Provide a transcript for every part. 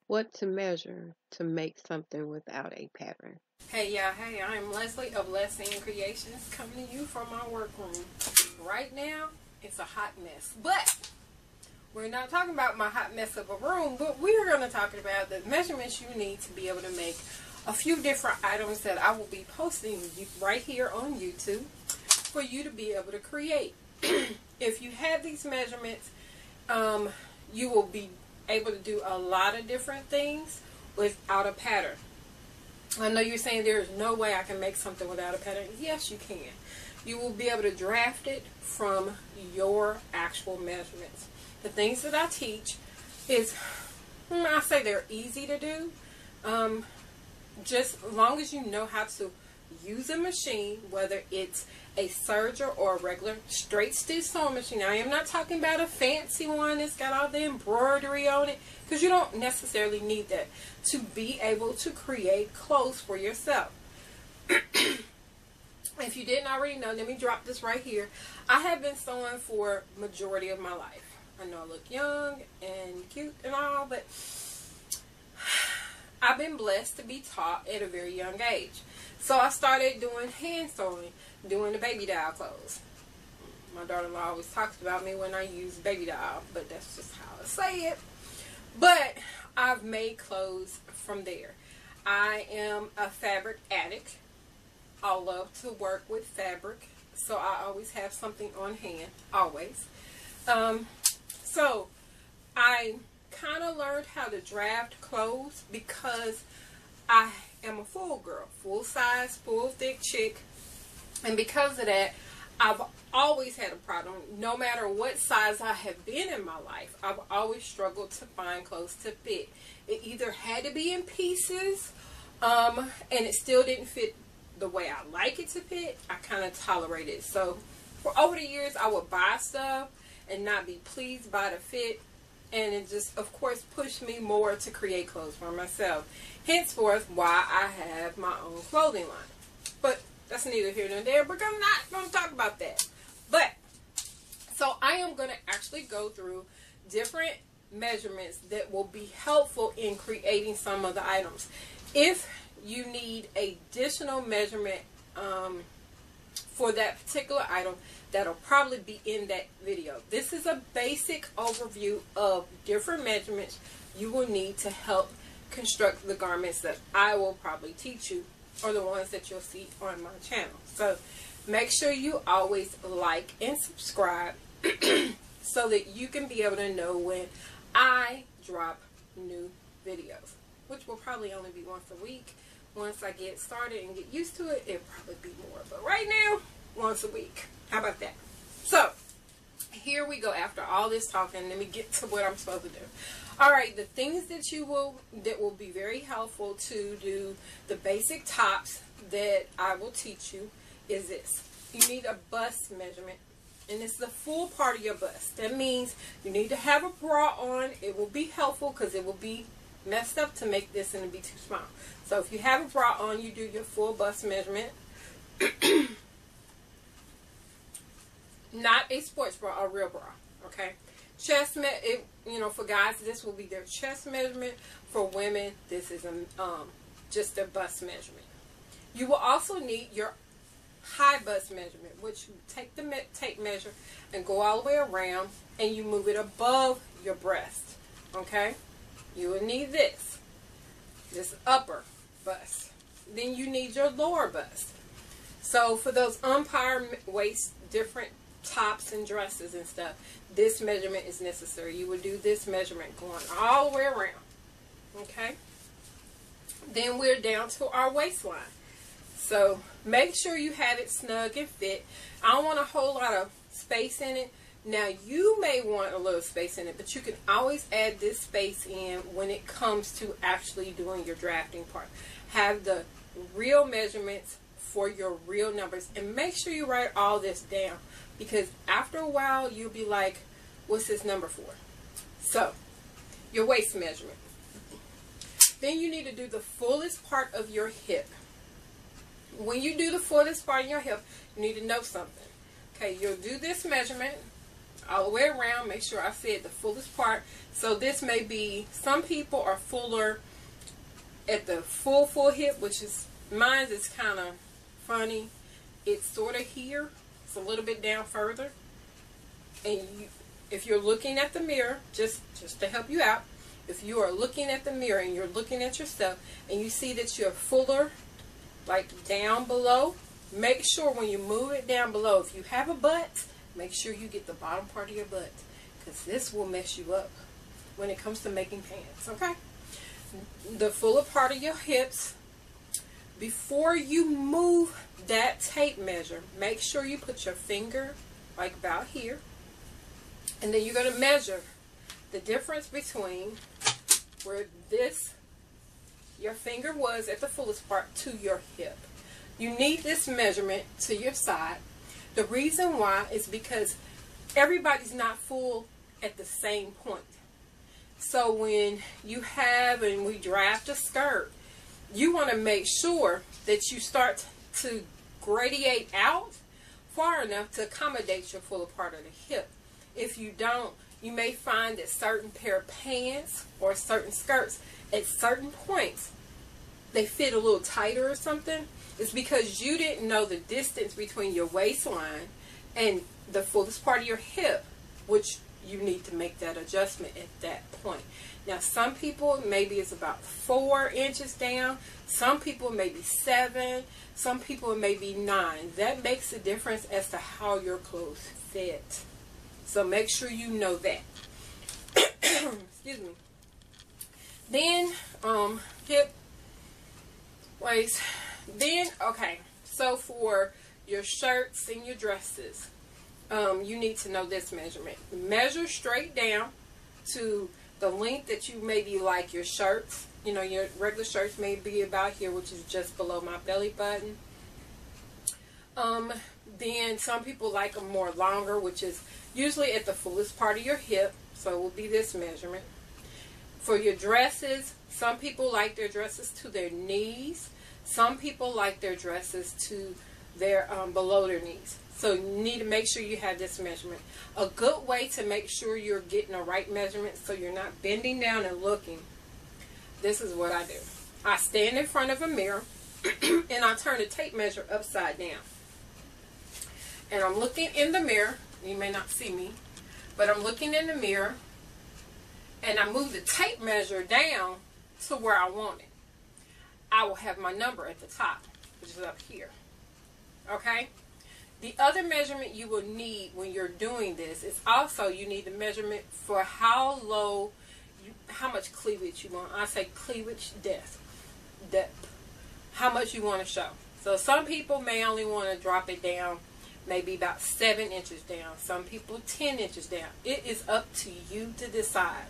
What to measure to make something without a pattern. Hey y'all, hey, I'm Leslie of LesAnn Creations coming to you from my workroom. Right now, it's a hot mess. But we're not talking about my hot mess of a room, but we're going to talk about the measurements you need to be able to make a few different items that I will be posting right here on YouTube for you to be able to create. If you have these measurements, you will be able to do a lot of different things without a pattern. I know you're saying there is no way I can make something without a pattern. Yes, you can. You will be able to draft it from your actual measurements. The things that I teach is, I say they're easy to do. Just as long as you know how to use a machine, whether it's a serger or a regular straight stitch sewing machine. I am not talking about a fancy one that's got all the embroidery on it, because you don't necessarily need that to be able to create clothes for yourself. If you didn't already know, let me drop this right here. I have been sewing for majority of my life. I know I look young and cute and all, but I've been blessed to be taught at a very young age. So I started doing hand sewing, doing the baby doll clothes. My daughter-in-law always talks about me when I use baby doll, but that's just how I say it. But I've made clothes from there. I am a fabric addict. I love to work with fabric, so I always have something on hand, always. So I kind of learned how to draft clothes because I am a full girl, full size, full thick chick, and because of that, I've always had a problem. No matter what size I have been in my life, I've always struggled to find clothes to fit. It either had to be in pieces, and it still didn't fit the way I like it to fit. I kind of tolerate it. So for over the years, I would buy stuff and not be pleased by the fit, and it just, of course, pushed me more to create clothes for myself. Henceforth, why I have my own clothing line. But that's neither here nor there, because I'm not going to talk about that. But, so I am going to actually go through different measurements that will be helpful in creating some of the items. If you need additional measurement for that particular item, that'll probably be in that video. This is a basic overview of different measurements you will need to help construct the garments that I will probably teach you, or the ones that you'll see on my channel. So make sure you always like and subscribe so that you can be able to know when I drop new videos, which will probably only be once a week. Once I get started and get used to it, it'll probably be more. But right now, once a week. How about that? So, here we go. After all this talking, let me get to what I'm supposed to do. Alright, the things that will be very helpful to do the basic tops that I will teach you is this. You need a bust measurement, and it's the full part of your bust. That means you need to have a bra on. It will be helpful because it will be messed up to make this and be too small. So if you have a bra on, you do your full bust measurement. Not a sports bra, a real bra. Okay. Chest for guys, this will be their chest measurement. For women, this is just their bust measurement. You will also need your high bust measurement, which you take the tape measure and go all the way around, and you move it above your breast. Okay. You will need this upper bust. Then you need your lower bust. So for those umpire waist, different tops and dresses and stuff, this measurement is necessary. You would do this measurement going all the way around. Okay. Then we're down to our waistline. So make sure you have it snug and fit. I don't want a whole lot of space in it. Now, you may want a little space in it, but you can always add this space in when it comes to actually doing your drafting part. Have the real measurements for your real numbers, and make sure you write all this down, because after a while, you'll be like, what's this number for? So, your waist measurement. Then you need to do the fullest part of your hip. When you do the fullest part of your hip, you need to know something. Okay, you'll do this measurement. all the way around. Make sure I said the fullest part. So this may be, some people are fuller at the full hip, which is, mine is kind of funny. It's sort of here. It's a little bit down further. And you, if you're looking at the mirror, just to help you out, if you are looking at the mirror and you're looking at yourself and you see that you're fuller, like down below, make sure when you move it down below, if you have a butt, make sure you get the bottom part of your butt, because this will mess you up when it comes to making pants, okay? The fuller part of your hips, before you move that tape measure, make sure you put your finger like about here, and then you're going to measure the difference between where your finger was at the fullest part to your hip. You need this measurement to your side. The reason why is because everybody's not full at the same point. So when you have and we draft a skirt, you want to make sure that you start to gradiate out far enough to accommodate your fuller part of the hip. If you don't, you may find that certain pair of pants or certain skirts at certain points, they fit a little tighter or something. It's because you didn't know the distance between your waistline and the fullest part of your hip, which you need to make that adjustment at that point. Now, some people, maybe it's about 4 inches down. Some people maybe 7. Some people maybe 9. That makes a difference as to how your clothes fit. So make sure you know that. Excuse me. Then, hip, waist. Then, okay, so for your shirts and your dresses, you need to know this measurement. Measure straight down to the length that you maybe like your shirts. You know, your regular shirts may be about here, which is just below my belly button. Then some people like them more longer, which is usually at the fullest part of your hip. So it will be this measurement. For your dresses, some people like their dresses to their knees. Some people like their dresses to their below their knees. So you need to make sure you have this measurement. A good way to make sure you're getting the right measurement so you're not bending down and looking, this is what I do. I stand in front of a mirror and I turn the tape measure upside down. And I'm looking in the mirror. You may not see me, but I'm looking in the mirror and I move the tape measure down to where I want it. I will have my number at the top, which is up here. Okay? The other measurement you will need when you're doing this is also you need the measurement for how low, how much cleavage you want. I say cleavage depth. How much you want to show. So some people may only want to drop it down maybe about 7 inches down. Some people 10 inches down. It is up to you to decide.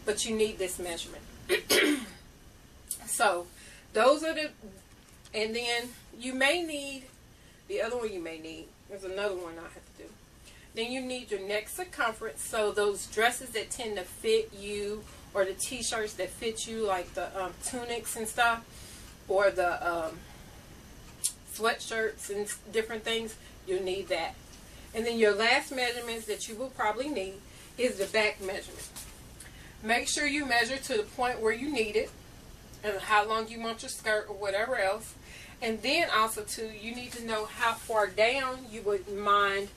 But you need this measurement. So those are the, and then you may need, the other one you may need, there's another one I have to do. Then you need your neck circumference. So those dresses that tend to fit you, or the t-shirts that fit you, like the tunics and stuff, or the sweatshirts and different things, you'll need that. And then your last measurements that you will probably need is the back measurement. Make sure you measure to the point where you need it, and how long you want your skirt or whatever else. And then also too, you need to know how far down you would mind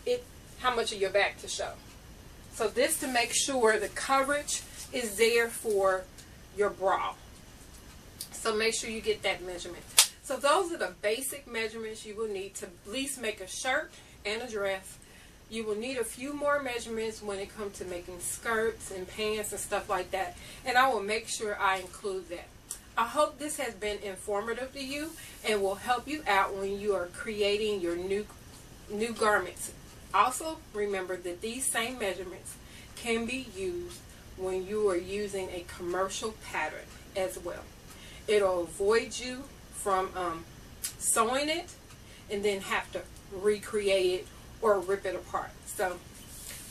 it, how much of your back to show. So this to make sure the coverage is there for your bra. So make sure you get that measurement. So those are the basic measurements you will need to at least make a shirt and a dress. You will need a few more measurements when it comes to making skirts and pants and stuff like that. And I will make sure I include that. I hope this has been informative to you and will help you out when you are creating your new garments. Also, remember that these same measurements can be used when you are using a commercial pattern as well. It'll avoid you from sewing it and then have to recreate it or rip it apart. So,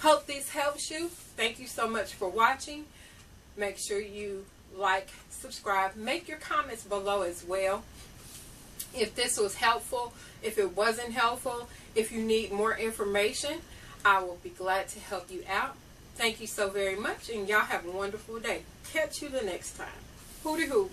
hope this helps you. Thank you so much for watching. Make sure you like, subscribe, make your comments below as well. If this was helpful, if it wasn't helpful, if you need more information, I will be glad to help you out. Thank you so very much, and y'all have a wonderful day. Catch you the next time. Hooty hoo.